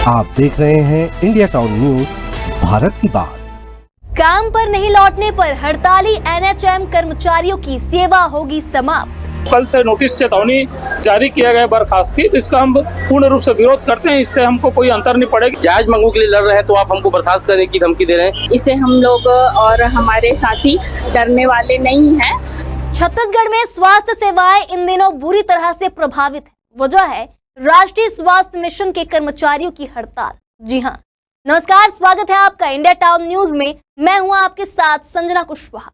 आप देख रहे हैं इंडिया टाउन न्यूज, भारत की बात। काम पर नहीं लौटने पर हड़ताली एनएचएम कर्मचारियों की सेवा होगी समाप्त। कल से नोटिस चेतावनी जारी किया गया बर्खास्तगी, तो इसका हम पूर्ण रूप से विरोध करते हैं। इससे हमको कोई अंतर नहीं पड़ेगा। जायज मांगों के लिए लड़ रहे हैं तो आप हमको बर्खास्त करने की धमकी दे रहे हैं। इससे हम लोग और हमारे साथी डरने वाले नहीं हैं। छत्तीसगढ़ में स्वास्थ्य सेवाएं इन दिनों बुरी तरह से प्रभावित है। वजह है राष्ट्रीय स्वास्थ्य मिशन के कर्मचारियों की हड़ताल। जी हाँ, नमस्कार, स्वागत है आपका इंडिया टाउन न्यूज में। मैं हूं आपके साथ संजना कुशवाहा।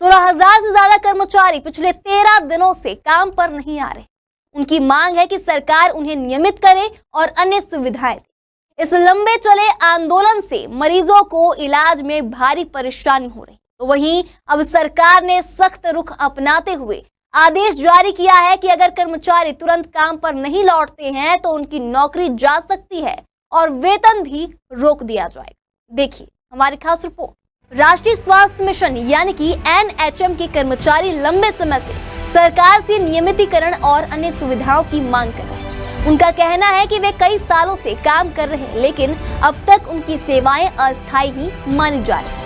16,000 से ज्यादा कर्मचारी पिछले 13 दिनों से काम पर नहीं आ रहे। उनकी मांग है कि सरकार उन्हें नियमित करे और अन्य सुविधाएं दे। इस लंबे चले आंदोलन से मरीजों को इलाज में भारी परेशानी हो रही। तो वहीं अब सरकार ने सख्त रुख अपनाते हुए आदेश जारी किया है कि अगर कर्मचारी तुरंत काम पर नहीं लौटते हैं तो उनकी नौकरी जा सकती है और वेतन भी रोक दिया जाएगा। देखिए हमारी खास रिपोर्ट। राष्ट्रीय स्वास्थ्य मिशन यानी कि एनएचएम के कर्मचारी लंबे समय से सरकार से नियमितीकरण और अन्य सुविधाओं की मांग कर रहे हैं। उनका कहना है कि वे कई सालों से काम कर रहे हैं, लेकिन अब तक उनकी सेवाएं अस्थायी ही मानी जा रही है।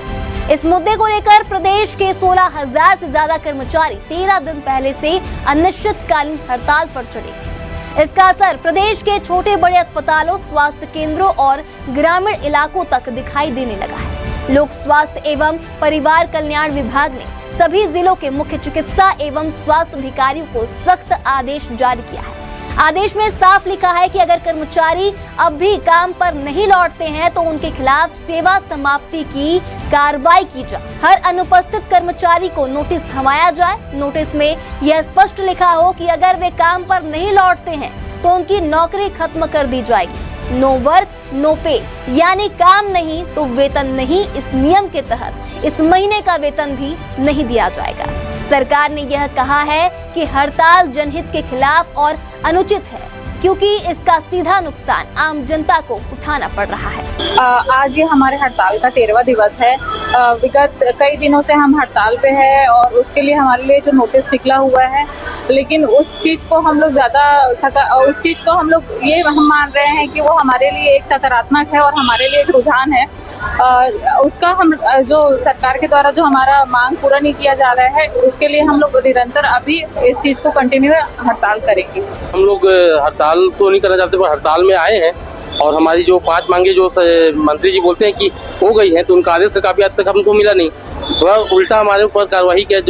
इस मुद्दे को लेकर प्रदेश के 16,000 से ज्यादा कर्मचारी 13 दिन पहले से अनिश्चितकालीन हड़ताल पर चढ़े हैं। इसका असर प्रदेश के छोटे बड़े अस्पतालों, स्वास्थ्य केंद्रों और ग्रामीण इलाकों तक दिखाई देने लगा है। लोक स्वास्थ्य एवं परिवार कल्याण विभाग ने सभी जिलों के मुख्य चिकित्सा एवं स्वास्थ्य अधिकारियों को सख्त आदेश जारी किया है। आदेश में साफ लिखा है कि अगर कर्मचारी अब भी काम पर नहीं लौटते हैं तो उनके खिलाफ सेवा समाप्ति की कार्रवाई की जाए। हर अनुपस्थित कर्मचारी को नोटिस थमाया जाए। नोटिस में यह स्पष्ट लिखा हो कि अगर वे काम पर नहीं लौटते हैं तो उनकी नौकरी खत्म कर दी जाएगी। नो वर्क नो पे, यानी काम नहीं तो वेतन नहीं। इस नियम के तहत इस महीने का वेतन भी नहीं दिया जाएगा। सरकार ने यह कहा है कि हड़ताल जनहित के खिलाफ और अनुचित है, क्योंकि इसका सीधा नुकसान आम जनता को उठाना पड़ रहा है। आज ये हमारे हड़ताल का 13वां दिवस है। विगत कई दिनों से हम हड़ताल पे हैं और उसके लिए हमारे लिए जो नोटिस निकला हुआ है, लेकिन उस चीज़ को हम लोग ये हम मान रहे हैं कि वो हमारे लिए एक सकारात्मक है और हमारे लिए एक रुझान है। उसका हम जो सरकार के द्वारा जो हमारा मांग पूरा नहीं किया जा रहा है, उसके लिए हम लोग निरंतर अभी इस चीज़ को कंटिन्यू हड़ताल करेंगे। हम लोग हड़ताल तो नहीं करना चाहते, पर हड़ताल में आए हैं और हमारी जो 5 मांगे जो मंत्री जी बोलते हैं कि हो गई हैं, तो उनका आदेश का काफी हद तक हमको मिला नहीं। वह उल्टा हमारे ऊपर कार्रवाई के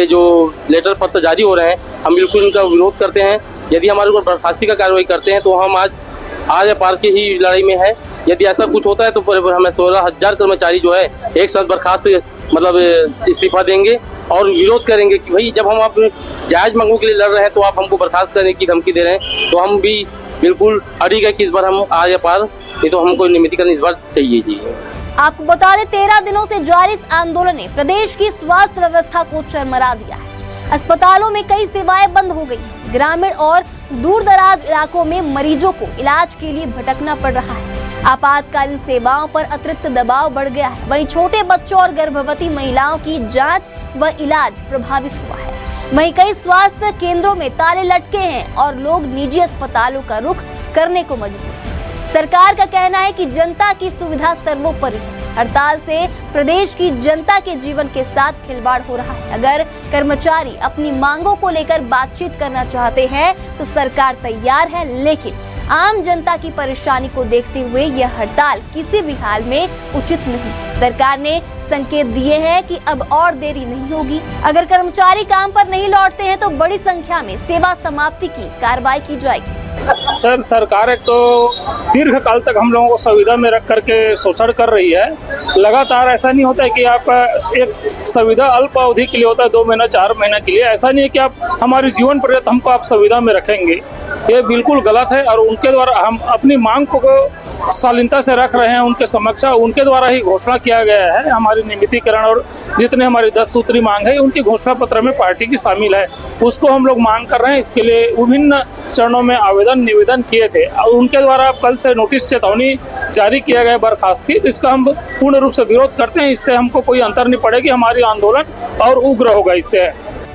जो लेटर पत्र जारी हो रहे हैं, हम बिल्कुल इनका विरोध करते हैं। यदि हमारे ऊपर बर्खास्ती का कार्रवाई करते हैं तो हम आज पार की ही लड़ाई में है। यदि ऐसा कुछ होता है तो हमें 16,000 कर्मचारी जो है एक साथ बर्खास्त इस्तीफा देंगे और विरोध करेंगे कि भाई जब हम आप जायज मांगों के लिए लड़ रहे हैं तो आप हमको बर्खास्त करने की धमकी दे रहे हैं। तो हम भी बिल्कुल अड़ी गए कि इस बार हम आज या पार, नहीं तो हमको नियमितीकरण इस बार चाहिए जी। आपको बता दें, 13 दिनों से जारी इस आंदोलन ने प्रदेश की स्वास्थ्य व्यवस्था को चरमरा दिया है। अस्पतालों में कई सेवाएं बंद हो गई हैं। ग्रामीण और दूर दराज इलाकों में मरीजों को इलाज के लिए भटकना पड़ रहा है। आपातकालीन सेवाओं पर अतिरिक्त दबाव बढ़ गया है। वहीं छोटे बच्चों और गर्भवती महिलाओं की जांच व इलाज प्रभावित हुआ है। वहीं कई स्वास्थ्य केंद्रों में ताले लटके हैं और लोग निजी अस्पतालों का रुख करने को मजबूर हैं। सरकार का कहना है कि जनता की सुविधा सर्वोपरि है। हड़ताल से प्रदेश की जनता के जीवन के साथ खिलवाड़ हो रहा है। अगर कर्मचारी अपनी मांगों को लेकर बातचीत करना चाहते हैं तो सरकार तैयार है, लेकिन आम जनता की परेशानी को देखते हुए यह हड़ताल किसी भी हाल में उचित नहीं। सरकार ने संकेत दिए हैं कि अब और देरी नहीं होगी। अगर कर्मचारी काम पर नहीं लौटते हैं तो बड़ी संख्या में सेवा समाप्ति की कार्रवाई की जाएगी। सर, सरकार एक तो दीर्घ काल तक हम लोगों को संविदा में रख करके शोषण कर रही है। लगातार ऐसा नहीं होता है कि आप एक संविदा अल्प अवधि के लिए होता है, 2 महीना 4 महीना के लिए। ऐसा नहीं है कि आप हमारे जीवन पर्यंत हमको आप संविदा में रखेंगे। ये बिल्कुल गलत है और उनके द्वारा हम अपनी मांग को शालीनता से रख रहे हैं। उनके समक्ष उनके द्वारा ही घोषणा किया गया है। हमारी नियमितीकरण और जितने हमारी 10 सूत्री मांग है उनकी घोषणा पत्र में पार्टी की शामिल है, उसको हम लोग मांग कर रहे हैं। इसके लिए विभिन्न चरणों में निवेदन किए थे और उनके द्वारा कल से नोटिस चेतावनी जारी किया गया बर्खास्तगी, तो इसका हम पूर्ण रूप से विरोध करते हैं। इससे हमको कोई अंतर नहीं पड़ेगी, हमारी आंदोलन और उग्र होगा इससे।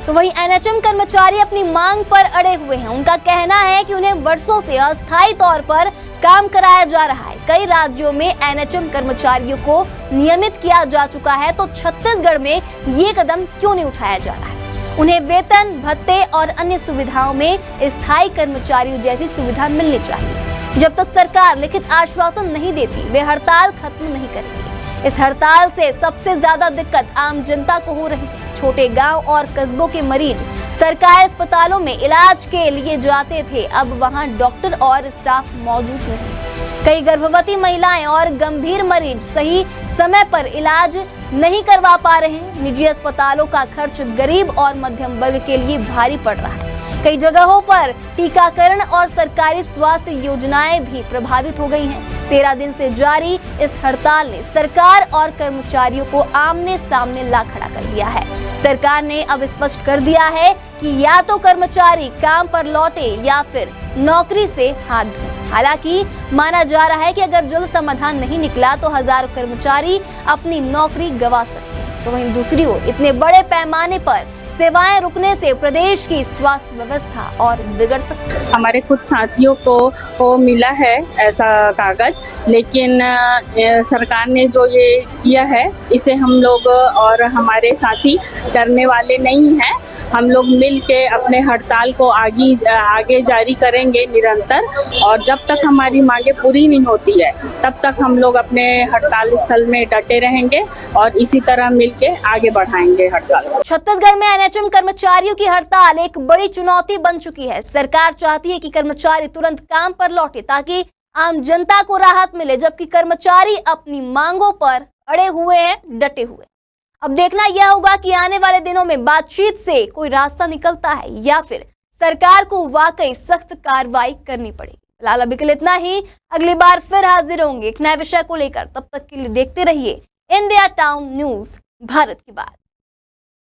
तो वहीं एनएचएम कर्मचारी अपनी मांग पर अड़े हुए हैं। उनका कहना है कि उन्हें वर्षों से अस्थायी तौर पर काम कराया जा रहा है। कई राज्यों में एनएचएम कर्मचारियों को नियमित किया जा चुका है, तो छत्तीसगढ़ में ये कदम क्यों नहीं उठाया जा रहा है? उन्हें वेतन, भत्ते और अन्य सुविधाओं में स्थायी कर्मचारियों जैसी सुविधा मिलनी चाहिए। जब तक सरकार लिखित आश्वासन नहीं देती, वे हड़ताल खत्म नहीं करेंगे। इस हड़ताल से सबसे ज्यादा दिक्कत आम जनता को हो रही है। छोटे गांव और कस्बों के मरीज सरकारी अस्पतालों में इलाज के लिए जाते थे, अब वहां डॉक्टर और स्टाफ मौजूद नहीं। कई गर्भवती महिलाएं और गंभीर मरीज सही समय पर इलाज नहीं करवा पा रहे हैं। निजी अस्पतालों का खर्च गरीब और मध्यम वर्ग के लिए भारी पड़ रहा है। कई जगहों पर टीकाकरण और सरकारी स्वास्थ्य योजनाएं भी प्रभावित हो गई हैं। 13 दिन से जारी इस हड़ताल ने सरकार और कर्मचारियों को आमने सामने ला खड़ा कर दिया है। सरकार ने अब स्पष्ट कर दिया है कि या तो कर्मचारी काम पर लौटे या फिर नौकरी से हाथ धोएं। हालांकि माना जा रहा है कि अगर जल्द समाधान नहीं निकला तो हजारों कर्मचारी अपनी नौकरी गंवा सकते हैं। तो वहीं दूसरी ओर इतने बड़े पैमाने पर सेवाएं रुकने से प्रदेश की स्वास्थ्य व्यवस्था और बिगड़ सकती है। हमारे कुछ साथियों को मिला है ऐसा कागज, लेकिन सरकार ने जो ये किया है इसे हम लोग और हमारे साथी डरने वाले नहीं हैं। हम लोग मिल के अपने हड़ताल को आगे जारी करेंगे निरंतर, और जब तक हमारी मांगे पूरी नहीं होती है तब तक हम लोग अपने हड़ताल स्थल में डटे रहेंगे और इसी तरह मिल के आगे बढ़ाएंगे हड़ताल। छत्तीसगढ़ में एनएचएम कर्मचारियों की हड़ताल एक बड़ी चुनौती बन चुकी है। सरकार चाहती है कि कर्मचारी तुरंत काम पर लौटे ताकि आम जनता को राहत मिले, जबकि कर्मचारी अपनी मांगों पर अड़े हुए हैं, डटे हुए। अब देखना यह होगा कि आने वाले दिनों में बातचीत से कोई रास्ता निकलता है या फिर सरकार को वाकई सख्त कार्रवाई करनी पड़ेगी। फिलहाल अभी के लिए इतना ही। अगली बार फिर हाजिर होंगे एक नए विषय को लेकर। तब तक के लिए देखते रहिए इंडिया टाउन न्यूज, भारत की बात।